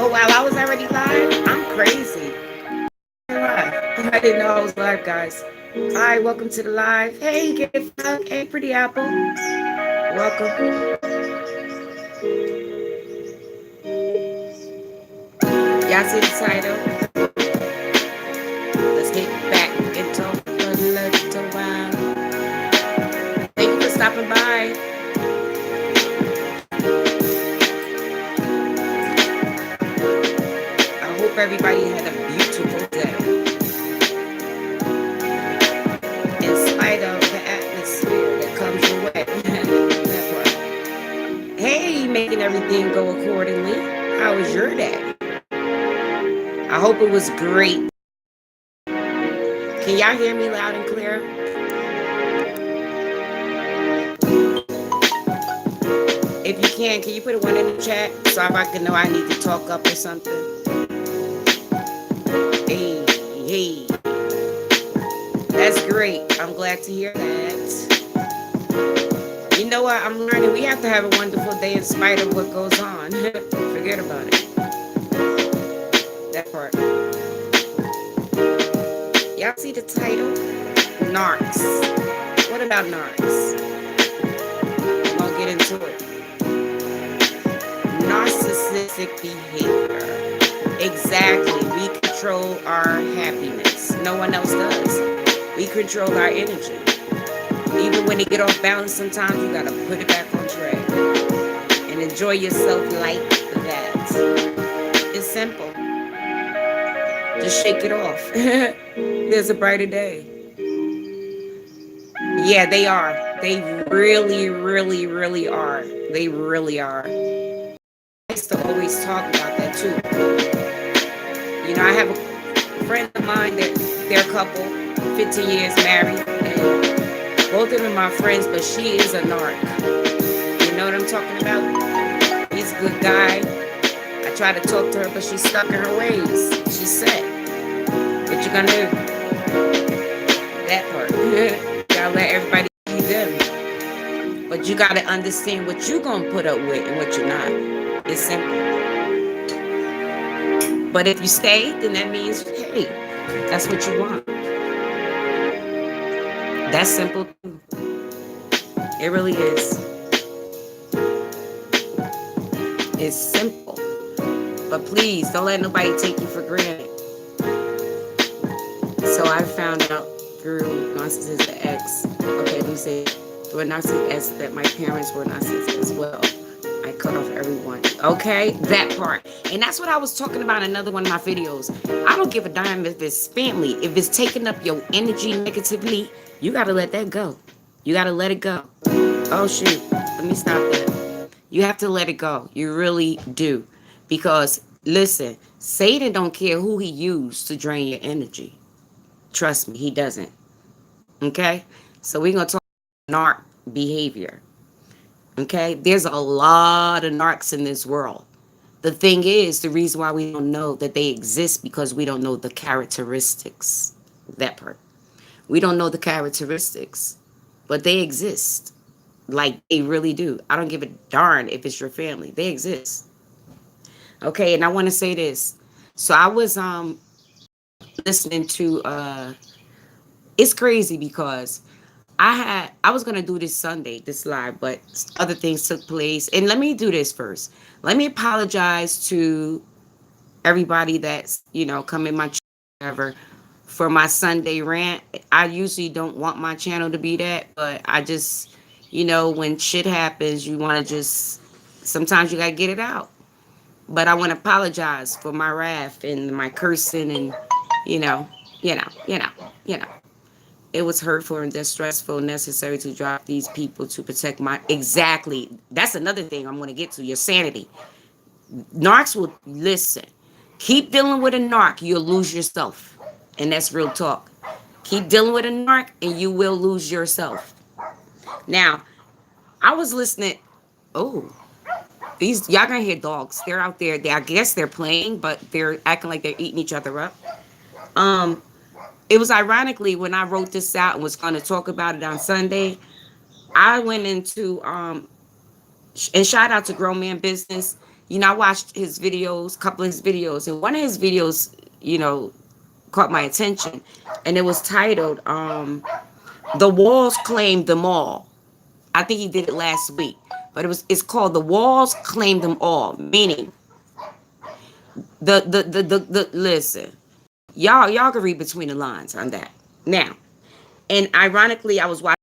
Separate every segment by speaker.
Speaker 1: Oh wow, I was already live? I'm crazy. Live. I didn't know I was live, guys. Hi, welcome to the live. Hey, Gift Hug. Hey, Pretty Apple. Welcome. Y'all see the title? Let's get back and talk a little while. Thank you for stopping by. I hope everybody had a beautiful day. In spite of the atmosphere that comes your way. That part. Hey, making everything go accordingly. How was your day? I hope it was great. Can y'all hear me loud and clear? If you can you put a one in the chat so if I can know I need to talk up or something? Hey, hey. That's great. I'm glad to hear that. You know what? I'm learning we have to have a wonderful day in spite of what goes on. Forget about it. That part. Y'all see the title? Narcs. What about narcs? I'm gonna get into it. Narcissistic behavior. Exactly. We control our happiness. No one else does. We control our energy. Even when it get off balance, sometimes you gotta put it back on track and enjoy yourself like that. It's simple. Just shake it off. There's a brighter day. Yeah, they are. They really, really, really are. They really are. I used to always talk about that too. You know, I have a friend of mine that they're a couple, 15 years married, and both of them are friends, but she is a narc. You know what I'm talking about? He's a good guy. I try to talk to her, but she's stuck in her ways. She's set. What you gonna do? That part. You gotta let everybody be them. But you gotta understand what you gonna put up with and what you're not. It's simple. But if you stay, then that means, hey, that's what you want. That's simple. It really is. It's simple. But please, don't let nobody take you for granted. So I found out through Narcissistic X, okay, let me say, through a Narcissistic X that my parents were narcissists as well. I cut off everyone. Okay, that part. And that's what I was talking about in another one of my videos. I don't give a damn if it's family. If it's taking up your energy negatively, you got to let that go. You got to let it go. Oh, shoot. Let me stop that. You have to let it go. You really do. Because, listen, Satan don't care who he used to drain your energy. Trust me, he doesn't. Okay? So we're going to talk about narc behavior. Okay? There's a lot of narcs in this world. The thing is, the reason why we don't know that they exist because we don't know the characteristics. That part. We don't know the characteristics, but they exist. Like they really do. I don't give a darn if it's your family. They exist. Okay, and I want to say this. So I was listening to it's crazy because I was gonna do this Sunday, this live, but other things took place. And let me do this first. Let me apologize to everybody that's come in my channel for my Sunday rant. I usually don't want my channel to be that, but I just when shit happens, you want to just sometimes you gotta get it out. But I want to apologize for my wrath and my cursing and you know, you know, you know, you know. It was hurtful and distressful, necessary to drop these people to protect my exactly. That's another thing I'm going to get to your sanity. Narcs will listen. Keep dealing with a narc, you'll lose yourself, and that's real talk. Keep dealing with a narc, and you will lose yourself. Now, I was listening. Oh, these y'all gonna hear dogs. They're out there. I guess they're playing, but they're acting like they're eating each other up. Um, it was ironically when I wrote this out and was going to talk about it on Sunday. I went into and shout out to Grown Man Business. I watched his videos, a couple of his videos, and one of his videos, caught my attention, and it was titled "The Walls Claim Them All." I think he did it last week, but it's called "The Walls Claim Them All," meaning the listen, y'all can read between the lines on that now. And ironically, I was watching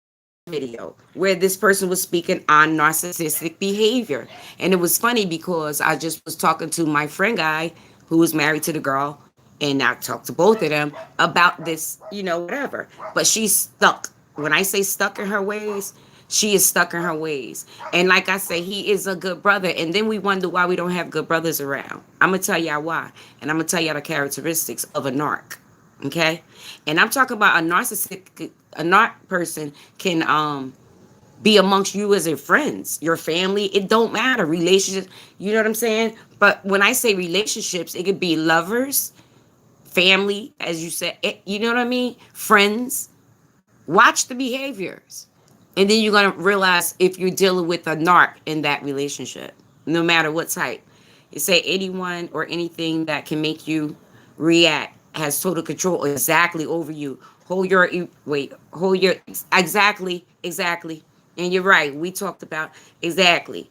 Speaker 1: video where this person was speaking on narcissistic behavior. And it was funny because I just was talking to my friend guy who was married to the girl, and I talked to both of them about this, whatever. But she's stuck. When I say stuck in her ways, she is stuck in her ways. And like I say, he is a good brother. And then we wonder why we don't have good brothers around. I'm going to tell y'all why. And I'm going to tell y'all the characteristics of a narc. Okay? And I'm talking about a narc person can be amongst you as your friends, your family. It don't matter. Relationships, you know what I'm saying? But when I say relationships, it could be lovers, family, as you said, you know what I mean? Friends. Watch the behaviors. And then you're going to realize if you're dealing with a narc in that relationship, no matter what type. You say anyone or anything that can make you react has total control exactly over you. Hold your, exactly. And you're right. We talked about exactly.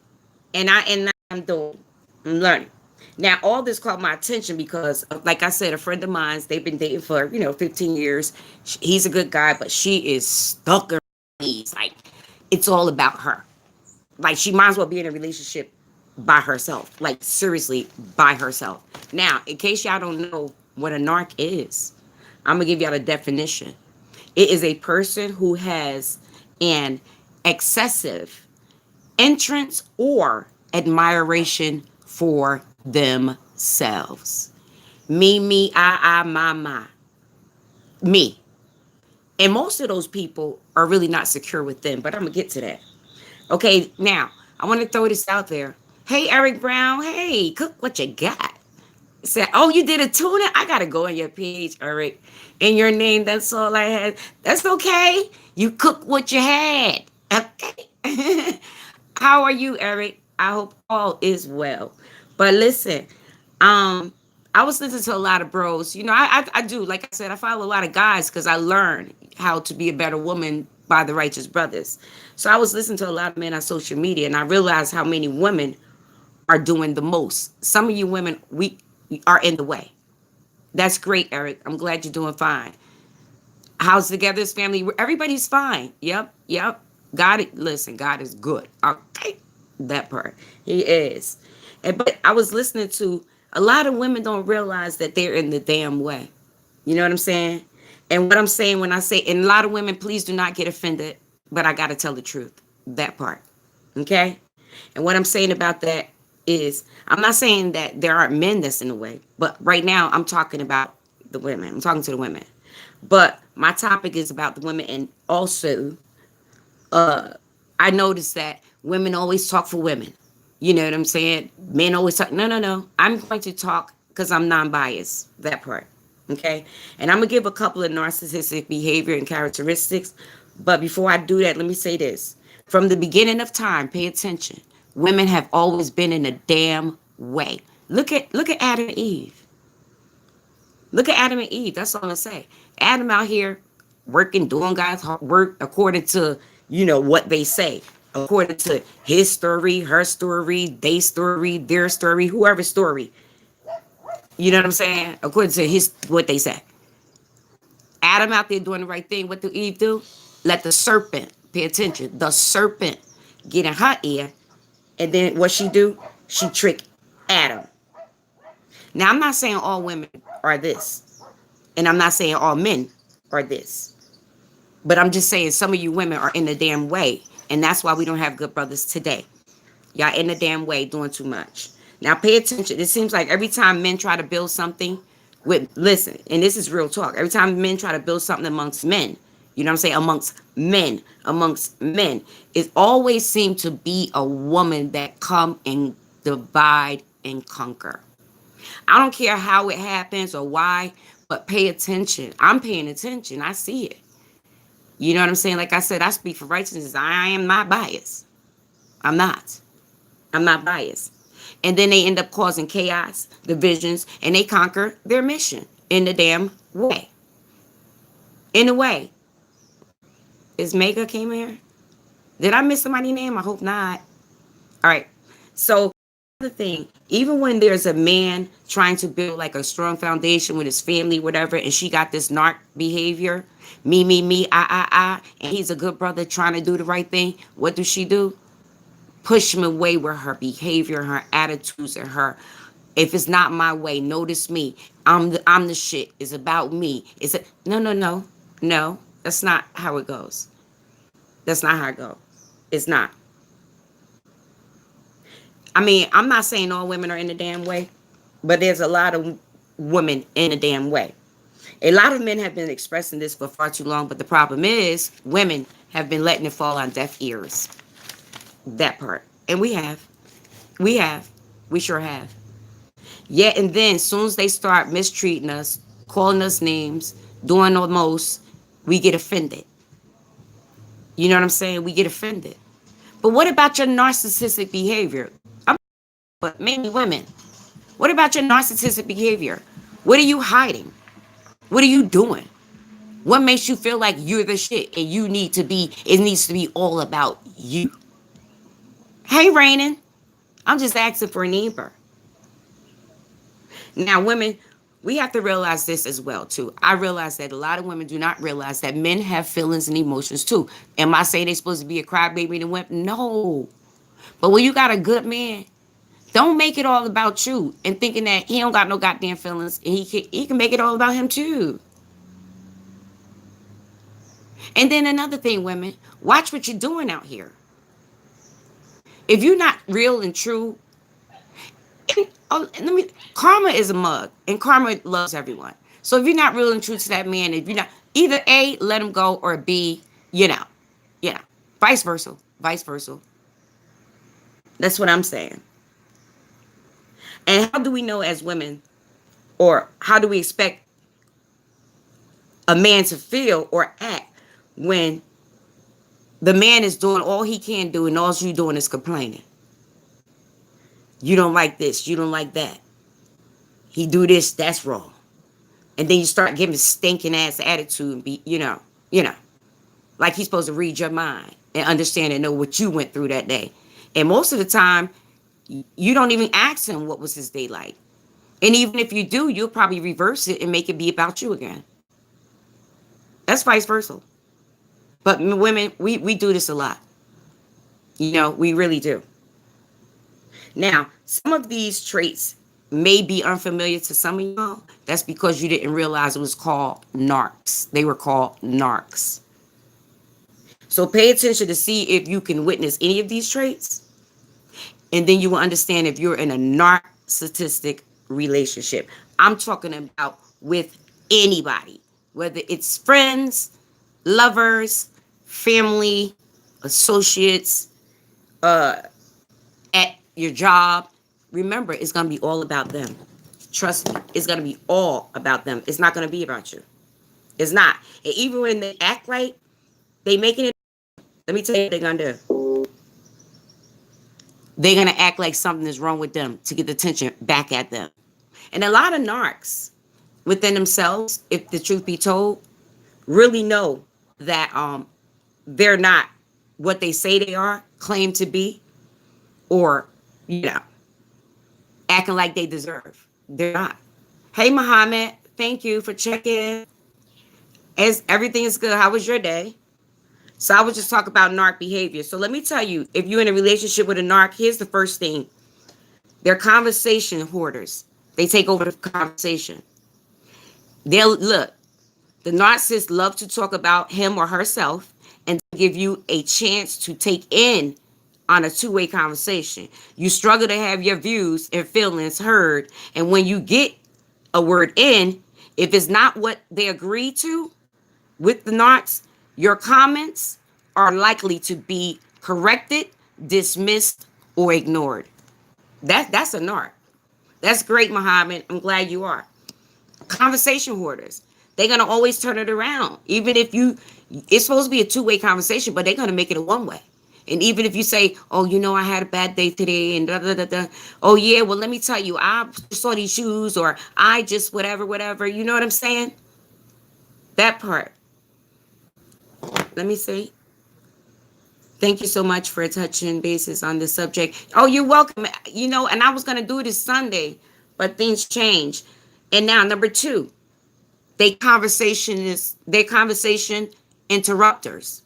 Speaker 1: And I'm doing, I'm learning. Now, all this caught my attention because, like I said, a friend of mine's, they've been dating for, 15 years. He's a good guy, but she is stuck in her ways. Like, it's all about her. Like, she might as well be in a relationship by herself. Like, seriously, by herself. Now, in case y'all don't know what a narc is, I'm going to give y'all a definition. It is a person who has an excessive entrance or admiration for themselves. Me, I, my. Me. And most of those people are really not secure with them, but I'm going to get to that. Okay, now, I want to throw this out there. Hey, Eric Brown. Hey, cook what you got. Said, oh, you did a tuna? I got to go on your page, Eric. In your name, that's all I had. That's okay. You cook what you had. Okay. How are you, Eric? I hope all is well. But listen, I was listening to a lot of bros. I do. Like I said, I follow a lot of guys because I learned how to be a better woman by the Righteous Brothers. So I was listening to a lot of men on social media, and I realized how many women are doing the most. Some of you women, we are in the way. That's great, Eric. I'm glad you're doing fine. How's Togetherness family? Everybody's fine. Yep. Listen, God is good. Okay, that part. He is. But I was listening to a lot of women don't realize that they're in the damn way. You know what I'm saying? And what I'm saying when I say, and a lot of women, please do not get offended, but I got to tell the truth. That part. Okay? And what I'm saying about that is, I'm not saying that there aren't men that's in the way, but right now I'm talking about the women. I'm talking to the women. But my topic is about the women, and also, I noticed that women always talk for women. You know what I'm saying? Men always talk. No. I'm going to talk because I'm non-biased. That part. Okay? And I'm going to give a couple of narcissistic behavior and characteristics. But before I do that, let me say this. From the beginning of time, pay attention. Women have always been in a damn way. Look at Adam and Eve. Look at Adam and Eve. That's all I'm going to say. Adam out here working, doing God's hard work according to, what they say. According to his story, her story, their story, whoever's story. You know what I'm saying? According to what they say. Adam out there doing the right thing. What do Eve do? Let the serpent, pay attention, the serpent get in her ear. And then what she do? She trick Adam. Now, I'm not saying all women are this. And I'm not saying all men are this. But I'm just saying some of you women are in the damn way. And that's why we don't have good brothers today. Y'all in the damn way doing too much. Now, pay attention. It seems like every time men try to build something listen, and this is real talk. Every time men try to build something amongst men, you know what I'm saying? Amongst men, it always seems to be a woman that come and divide and conquer. I don't care how it happens or why, but pay attention. I'm paying attention. I see it. You know what I'm saying? Like I said, I speak for righteousness. I am not biased. I'm not biased. And then they end up causing chaos, divisions, and they conquer their mission in the damn way. In a way. Is Mega came here? Did I miss somebody's name? I hope not. All right. So the thing, even when there's a man trying to build like a strong foundation with his family, whatever, and she got this narc behavior, me, I, and he's a good brother trying to do the right thing, what does she do? Push him away with her behavior, her attitudes, and her, if it's not my way, notice me. I'm the shit. It's about me. No. That's not how it goes. That's not how it goes. It's not. I mean, I'm not saying all women are in the damn way, but there's a lot of women in the damn way. A lot of men have been expressing this for far too long, but the problem is women have been letting it fall on deaf ears. That part. And we have. We sure have. Yeah, and then as soon as they start mistreating us, calling us names, doing the most, we get offended. You know what I'm saying? We get offended. But what about your narcissistic behavior? But mainly women. What about your narcissistic behavior? What are you hiding? What are you doing? What makes you feel like you're the shit and it needs to be all about you? Hey, Rainin. I'm just asking for a neighbor. Now, women, we have to realize this as well, too. I realize that a lot of women do not realize that men have feelings and emotions, too. Am I saying they're supposed to be a crybaby and wimp? No. But when you got a good man, don't make it all about you and thinking that he don't got no goddamn feelings and he can make it all about him, too. And then another thing, women, watch what you're doing out here. If you're not real and true, karma is a mug, and karma loves everyone. So if you're not real and true to that man, if you're not, either A, let him go, or B, vice versa. That's what I'm saying. And how do we know as women, or how do we expect a man to feel or act when the man is doing all he can do and all you're doing is complaining? You don't like this, you don't like that. He do this, that's wrong. And then you start giving stinking ass attitude and be, like he's supposed to read your mind and understand and know what you went through that day. And most of the time, you don't even ask him what was his day like. And even if you do, you'll probably reverse it and make it be about you again. That's vice versa. But women, we do this a lot. We really do. Now, some of these traits may be unfamiliar to some of y'all. That's because you didn't realize it was called narcs. They were called narcs. So pay attention to see if you can witness any of these traits. And then you will understand if you're in a narcissistic relationship. I'm talking about with anybody, whether it's friends, lovers, family, associates, at your job. Remember, it's going to be all about them. Trust me, it's going to be all about them. It's not going to be about you. It's not. And even when they act right, they making it. Let me tell you what they're going to do. They're going to act like something is wrong with them to get the attention back at them. And a lot of narcs within themselves, if the truth be told, really know that they're not what they say they are, claim to be, or, acting like they deserve. They're not. Hey, Muhammad, thank you for checking. As everything is good. How was your day? So I was just talking about narc behavior. So let me tell you, if you're in a relationship with a narc, here's the first thing. They're conversation hoarders. They take over the conversation. The narcissist loves to talk about him or herself and give you a chance to take in on a two-way conversation. You struggle to have your views and feelings heard. And when you get a word in, if it's not what they agree to with the narcs, your comments are likely to be corrected, dismissed, or ignored. That's a narc. That's great, Muhammad. I'm glad you are. Conversation hoarders. They're going to always turn it around. Even if it's supposed to be a two-way conversation, but they're going to make it a one-way. And even if you say, oh, I had a bad day today and da da da da. Oh yeah, well let me tell you, I saw these shoes, or I just whatever, whatever. You know what I'm saying? That part. Let me see. Thank you so much for touching bases on this subject. Oh, you're welcome. And I was gonna do this Sunday, but things changed. And now number two, their conversation interrupters.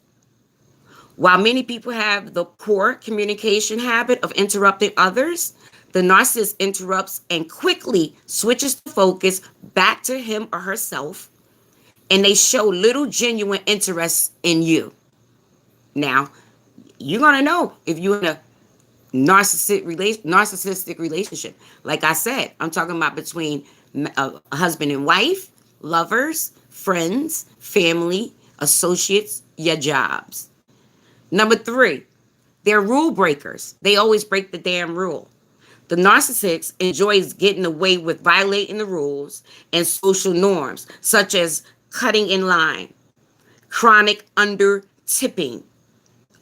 Speaker 1: While many people have the poor communication habit of interrupting others, the narcissist interrupts and quickly switches the focus back to him or herself, and they show little genuine interest in you. Now, you're gonna know if you're in a narcissistic relationship. Like I said, I'm talking about between a husband and wife, lovers, friends, family, associates, your jobs. Number three, they're rule breakers. They always break the damn rule. The narcissist enjoys getting away with violating the rules and social norms, such as cutting in line, chronic under tipping.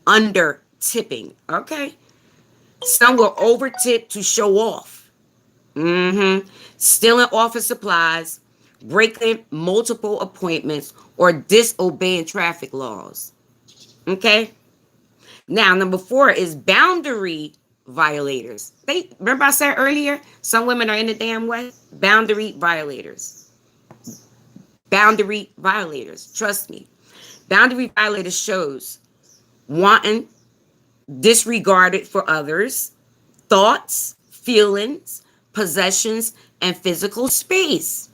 Speaker 1: Okay. Some will over tip to show off. Stealing office supplies, breaking multiple appointments, or disobeying traffic laws. Okay. Now, number four is boundary violators. Remember I said earlier, some women are in the damn way. Boundary violators. Boundary violators. Trust me. Boundary violators shows wanting disregarded for others, thoughts, feelings, possessions, and physical space.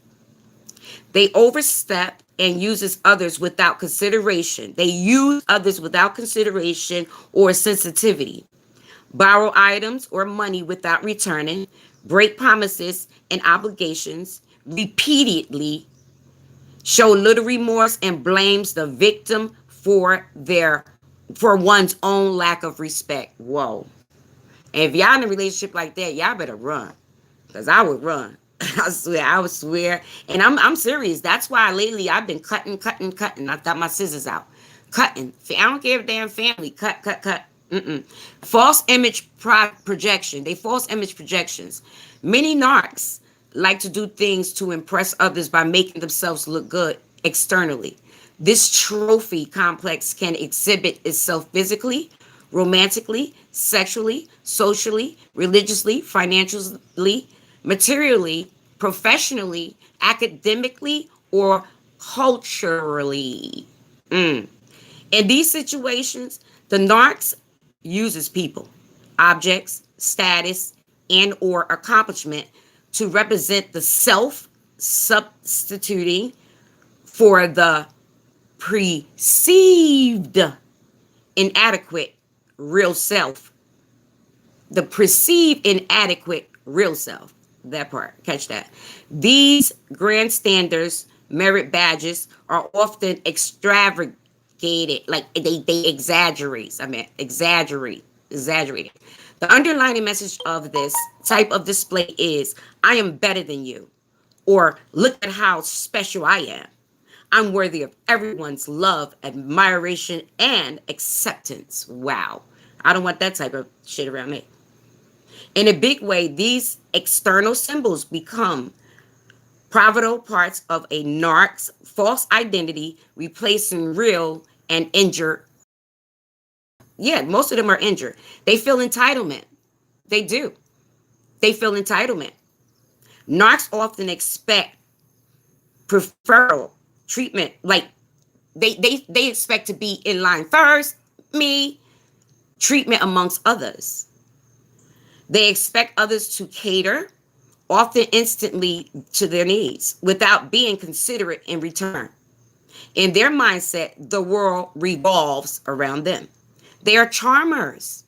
Speaker 1: They overstep and uses others without consideration. They use others without consideration or sensitivity. Borrow items or money without returning. Break promises and obligations repeatedly. Show little remorse and blames the victim for one's own lack of respect. Whoa. And if y'all in a relationship like that, y'all better run. Because I would run. I would swear. And I'm serious. That's why lately I've been cutting. I've got my scissors out. Cutting. I don't care if damn family. Cut. False image projection. They false image projections. Many narcs like to do things to impress others by making themselves look good externally. This trophy complex can exhibit itself physically, romantically, sexually, socially, religiously, financially, materially, professionally, academically, or culturally. In these situations, the narcs uses people, objects, status, and or accomplishment to represent the self, substituting for the perceived inadequate real self. The perceived inadequate real self. That part. Catch that. These grandstanders merit badges are often extravagated. Like they exaggerate. Exaggerated. The underlying message of this type of display is, I am better than you. Or look at how special I am. I'm worthy of everyone's love, admiration, and acceptance. Wow. I don't want that type of shit around me. In a big way, these external symbols become pivotal parts of a narc's false identity, replacing real and injured. Yeah, most of them are injured. They feel entitlement. They do. They feel entitlement. Narcs often expect preferential treatment. Like they expect to be in line first, me, treatment amongst others. They expect others to cater, often instantly, to their needs without being considerate in return. In their mindset, the world revolves around them. They are charmers.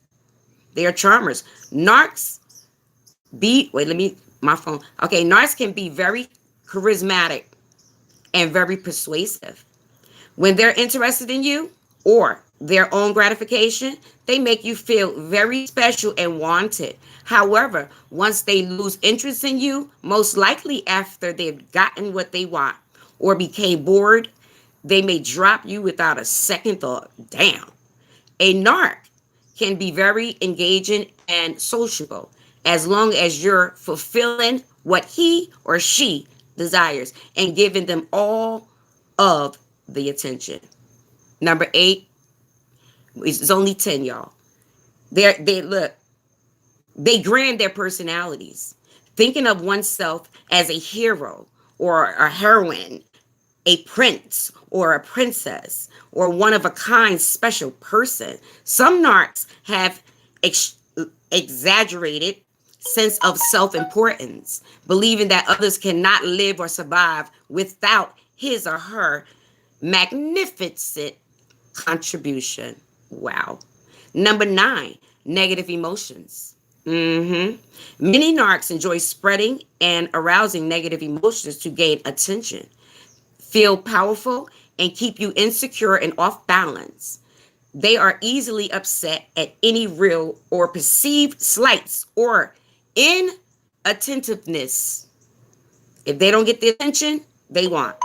Speaker 1: Narcs my phone. Okay, narcs can be very charismatic and very persuasive. When they're interested in you or their own gratification, they make you feel very special and wanted. However, once they lose interest in you, most likely after they've gotten what they want or became bored, they may drop you without a second thought. Damn. A narc can be very engaging and sociable as long as you're fulfilling what he or she desires and giving them all of the attention. Number 8, it's only 10, y'all. They look, they grant their personalities. Thinking of oneself as a hero or a heroine, a prince or a princess, or one of a kind special person. Some narcs have exaggerated sense of self-importance, believing that others cannot live or survive without his or her magnificent contribution. Wow. Number 9, negative emotions. Many narcs enjoy spreading and arousing negative emotions to gain attention, feel powerful, and keep you insecure and off balance. They are easily upset at any real or perceived slights or inattentiveness. If they don't get the attention they want,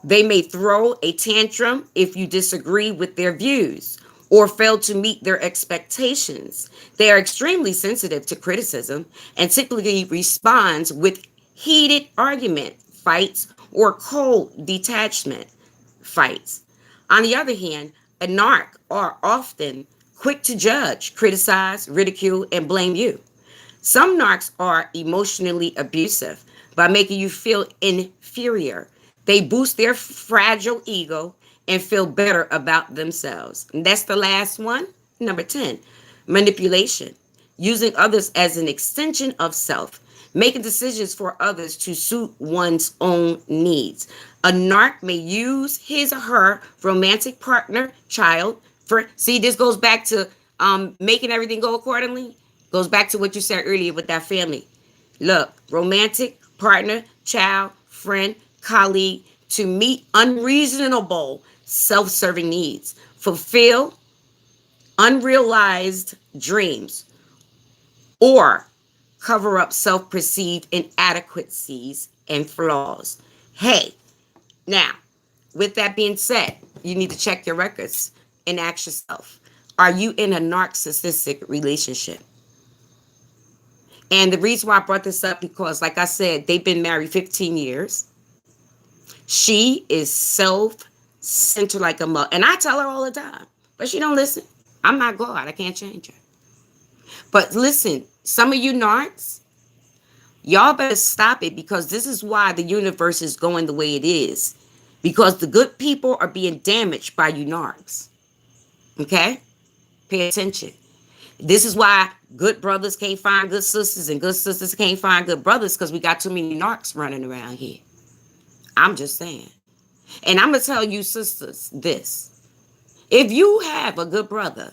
Speaker 1: they may throw a tantrum if you disagree with their views or fail to meet their expectations. They are extremely sensitive to criticism and typically responds with heated argument, fights, or cold detachment, fights. On the other hand, a narc are often quick to judge, criticize, ridicule, and blame you. Some narcs are emotionally abusive by making you feel inferior. They boost their fragile ego and feel better about themselves. And that's the last one. Number 10, manipulation. Using others as an extension of self, making decisions for others to suit one's own needs. A narc may use his or her romantic partner, child, for, see, this goes back to making everything go accordingly. Goes back to what you said earlier with that family. Look, romantic partner, child, friend, colleague, to meet unreasonable self-serving needs, fulfill unrealized dreams, or cover up self-perceived inadequacies and flaws. Hey, now, with that being said, you need to check your records and ask yourself, are you in a narcissistic relationship? And the reason why I brought this up, because like I said, they've been married 15 years. She is self-centered like a mother. And I tell her all the time, but she don't listen. I'm not God. I can't change her. But listen, some of you narcs, y'all better stop it, because this is why the universe is going the way it is. Because the good people are being damaged by you narcs. Okay? Pay attention. This is why good brothers can't find good sisters and good sisters can't find good brothers, because we got too many narcs running around here. I'm just saying. And I'm going to tell you sisters this. If you have a good brother,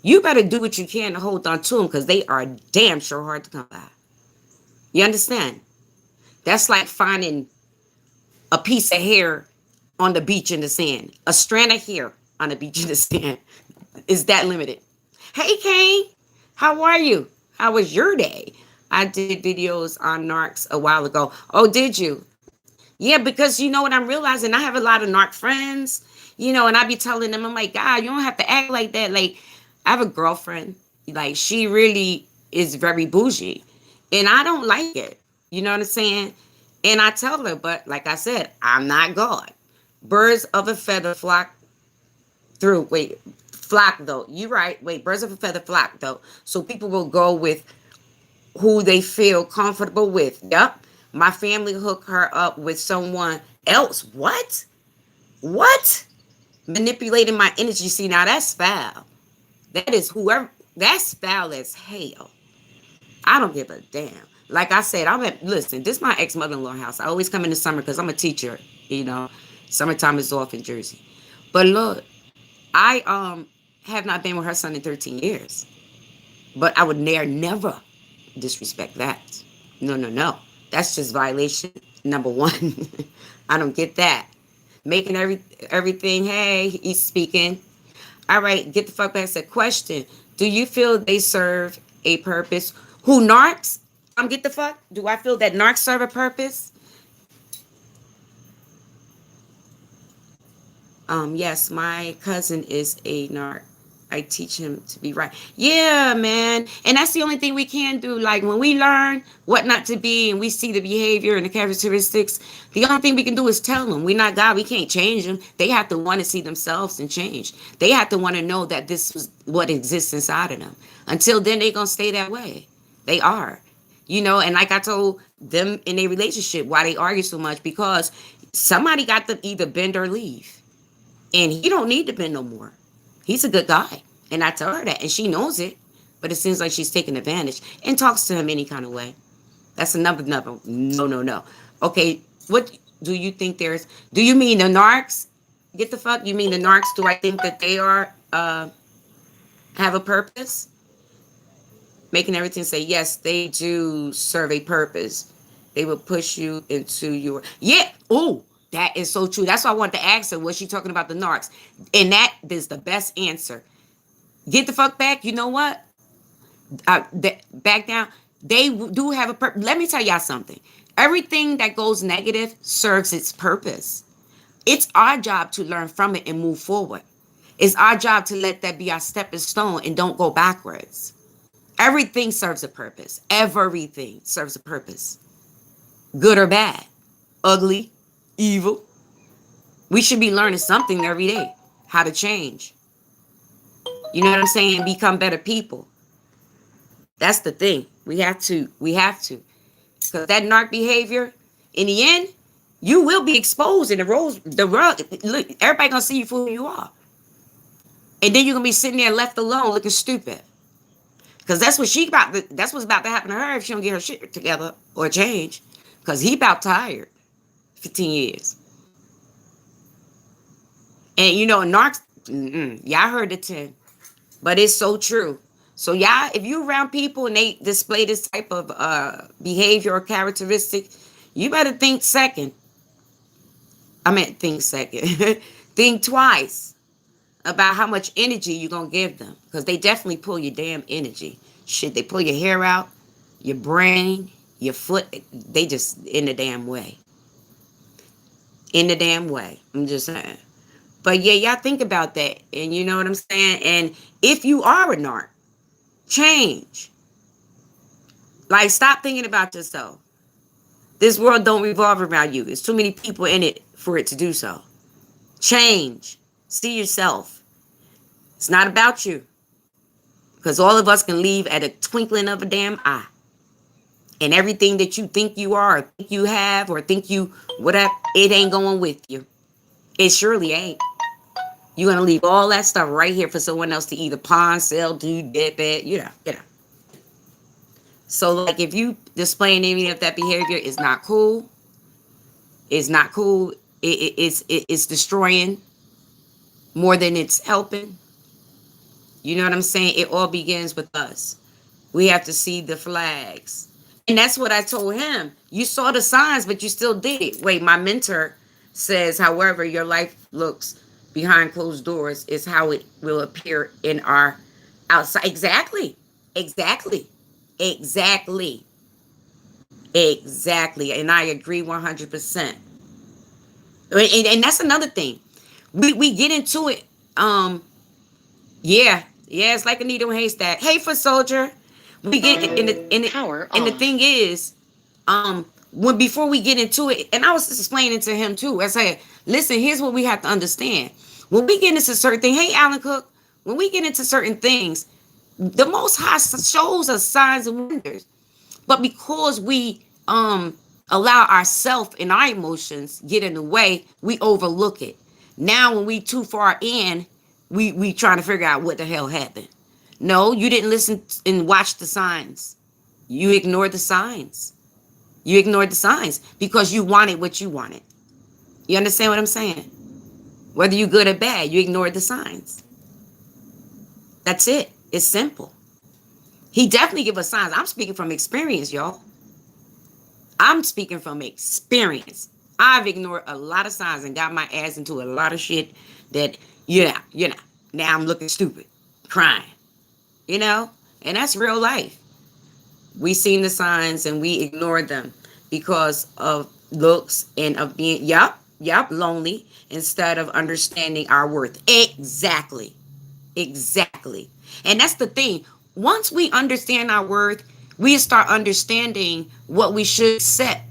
Speaker 1: you better do what you can to hold on to them, because they are damn sure hard to come by. You understand? That's like finding a piece of hair on the beach in the sand. A strand of hair on the beach in the sand is that limited. Hey, Kane, how are you? How was your day? I did videos on narcs a while ago. Oh, did you? Yeah, because you know what I'm realizing? I have a lot of narc friends, and I be telling them, I'm like, God, you don't have to act like that. Like, I have a girlfriend, like, she really is very bougie, and I don't like it. You know what I'm saying? And I tell her, but like I said, I'm not God. Birds of a feather flock through. Wait, flock though. You're right. Wait, birds of a feather flock though. So people will go with who they feel comfortable with. Yep. My family hooked her up with someone else. What? What? Manipulating my energy. See, now that's foul. That is whoever. That's foul as hell. I don't give a damn. Like I said, listen, this is my ex-mother-in-law house. I always come in the summer because I'm a teacher, Summertime is off in Jersey. But look, I have not been with her son in 13 years. But I would never disrespect that. No, no, no. That's just violation number one. I don't get that. Making everything, hey, he's speaking. All right, get the fuck back. Said, question, do you feel they serve a purpose? Who, narcs? Get the fuck? Do I feel that narcs serve a purpose? Yes, my cousin is a narc. I teach him to be right. Yeah, man. And that's the only thing we can do. Like when we learn what not to be and we see the behavior and the characteristics, the only thing we can do is tell them. We're not God. We can't change them. They have to want to see themselves and change. They have to want to know that this is what exists inside of them. Until then, they're going to stay that way. They are. And like I told them in a relationship, why they argue so much, because somebody got to either bend or leave. And he don't need to bend no more. He's a good guy. And I tell her that. And she knows it. But it seems like she's taking advantage and talks to him any kind of way. That's another no. Okay, what do you think do you mean the narcs? Get the fuck? You mean the narcs? Do I think that they have a purpose? Making everything say, yes, they do serve a purpose. They will push you into your... Yeah. Oh, that is so true. That's why I wanted to ask her, was she talking about the narcs? And that is the best answer. Get the fuck back. You know what? Back down. They do have a purpose. Let me tell y'all something. Everything that goes negative serves its purpose. It's our job to learn from it and move forward. It's our job to let that be our stepping stone and don't go backwards. Everything serves a purpose. Everything serves a purpose. Good or bad. Ugly. Evil. We should be learning something every day. How to change. You know what I'm saying? Become better people. That's the thing. We have to. Because that narc behavior, in the end, you will be exposed in the world. Look, everybody gonna see you for who you are. And then you're gonna be sitting there left alone looking stupid. Because that's what's about to happen to her if she don't get her shit together or change. Because he about tired. 15 years. And narcs, y'all heard the 10. But it's so true. So y'all, if you're around people and they display this type of behavior or characteristic, you better think second. Think twice about how much energy you're going to give them. Because they definitely pull your damn energy. Shit, they pull your hair out, your brain, your foot. They just in the damn way. In the damn way. I'm just saying. But yeah, y'all think about that. And you know what I'm saying? And if you are a narc, change. Like, stop thinking about yourself. This world don't revolve around you. There's too many people in it for it to do so. Change. See yourself. It's not about you. Because all of us can leave at a twinkling of a damn eye. And everything that you think you are, or think you have, or think you whatever, it ain't going with you. It surely ain't. You're going to leave all that stuff right here for someone else to either pawn, sell, do, dip it, So, like, if you displaying any of that behavior, is not cool. It's not cool. It's destroying more than it's helping. You know what I'm saying? It all begins with us. We have to see the flags. And that's what I told him. You saw the signs, but you still did it. Wait, my mentor says, however, your life looks behind closed doors is how it will appear in our outside. Exactly. And I agree 100%. And that's another thing. We get into it. Yeah, it's like a needle in a haystack. Hey, foot soldier. We get in the thing is, before we get into it, and I was just explaining to him too. I said, listen, here's what we have to understand. When we get into certain things, hey, Alan Cook, when we get into certain things, the Most High shows us signs and wonders. But because we allow ourselves and our emotions get in the way, we overlook it. Now, when we too far in, we trying to figure out what the hell happened. No, you didn't listen and watch the signs. You ignored the signs. Because you wanted what you wanted. You understand what I'm saying? Whether you're good or bad, you ignored the signs. That's it. It's simple. He definitely give us signs. I'm speaking from experience, y'all. I'm speaking from experience. I've ignored a lot of signs and got my ass into a lot of shit that, now I'm looking stupid, crying, and that's real life. We seen the signs and we ignored them because of looks and of being, lonely instead of understanding our worth. Exactly. Exactly. And that's the thing. Once we understand our worth, we start understanding what we should set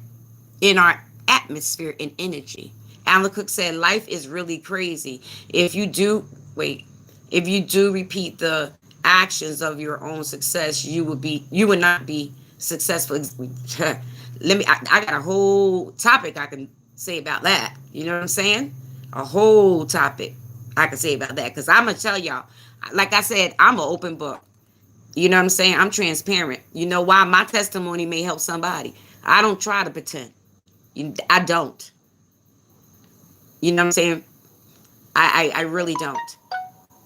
Speaker 1: in our atmosphere and energy. Alan Cook said, life is really crazy. If you do, wait, if you do repeat the actions of your own success, you would not be successful. I got a whole topic I can say about that. You know what I'm saying? A whole topic I can say about that. Because I'm going to tell y'all, like I said, I'm an open book. You know what I'm saying? I'm transparent. You know why? My testimony may help somebody. I don't try to pretend. I don't. You know what I'm saying? I really don't.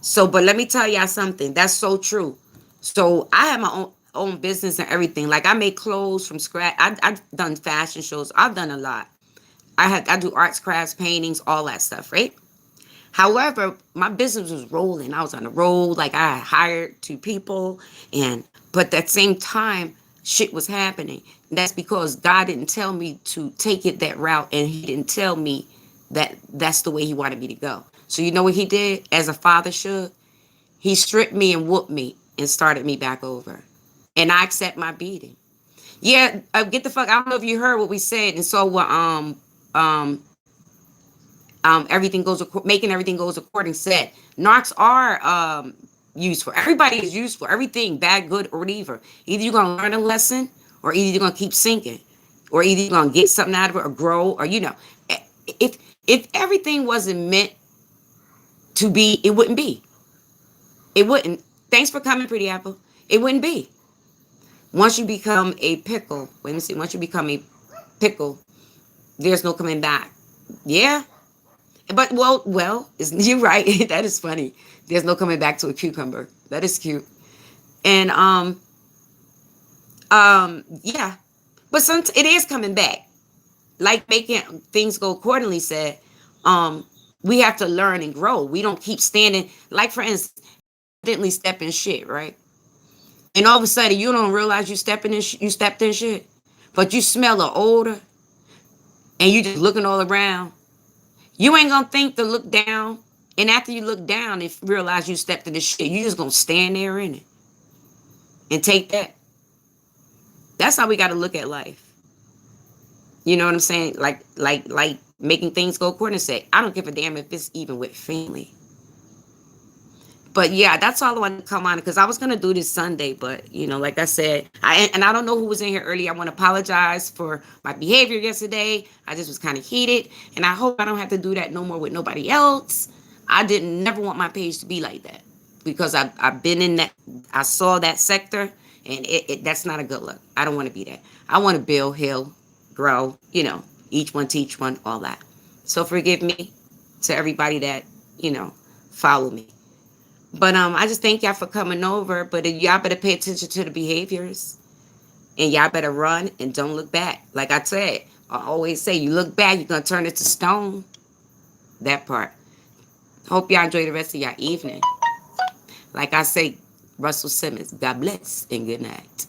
Speaker 1: So, but let me tell y'all something. That's so true. So I have my own business and everything. Like I make clothes from scratch. I've done fashion shows. I've done a lot. I do arts, crafts, paintings, all that stuff, right? However, my business was rolling. I was on the road. Like I hired 2 people, and but at that same time, shit was happening. And that's because God didn't tell me to take it that route, and He didn't tell me that that's the way He wanted me to go. So you know what He did, as a father should? He stripped me and whooped me and started me back over, and I accept my beating. Yeah, get the fuck. I don't know if you heard what we said, and so um everything goes making everything goes according said. Narcs are useful. Everybody is useful. Everything, bad, good, or whatever. Either you're gonna learn a lesson, or either you're gonna keep sinking, or either you're gonna get something out of it, or grow, or if everything wasn't meant to be, it wouldn't be. It wouldn't. Thanks for coming, pretty apple. It wouldn't be. Once you become a pickle, wait a minute. Once you become a pickle, there's no coming back. Yeah. But you're right. That is funny. There's no coming back to a cucumber. That is cute. And yeah. But it is coming back. Like making things go accordingly said, we have to learn and grow. We don't keep standing. Like for instance, accidentally step in shit, right? And all of a sudden you don't realize you stepped in shit, but you smell the odor, and you just looking all around. You ain't gonna think to look down. And after you look down and realize you stepped in the shit, you just gonna stand there in it and take that. That's how we gotta look at life. You know what I'm saying? Like making things go according to say. I don't give a damn if it's even with family. But yeah, that's all I wanted to come on, because I was gonna do this Sunday, but like I said, I don't know who was in here earlier. I want to apologize for my behavior yesterday. I just was kind of heated, and I hope I don't have to do that no more with nobody else. I didn't never want my page to be like that, because I've been in that. I saw that sector, and that's not a good look. I don't want to be that. I want to build, heal, grow. Each one teach one, all that. So forgive me to everybody that follow me. But I just thank y'all for coming over. But y'all better pay attention to the behaviors, and y'all better run and don't look back. Like I said, I always say, you look back, you're gonna turn it to stone. That part. Hope y'all enjoy the rest of y'all evening. Like I say, Russell Simmons, God bless and good night.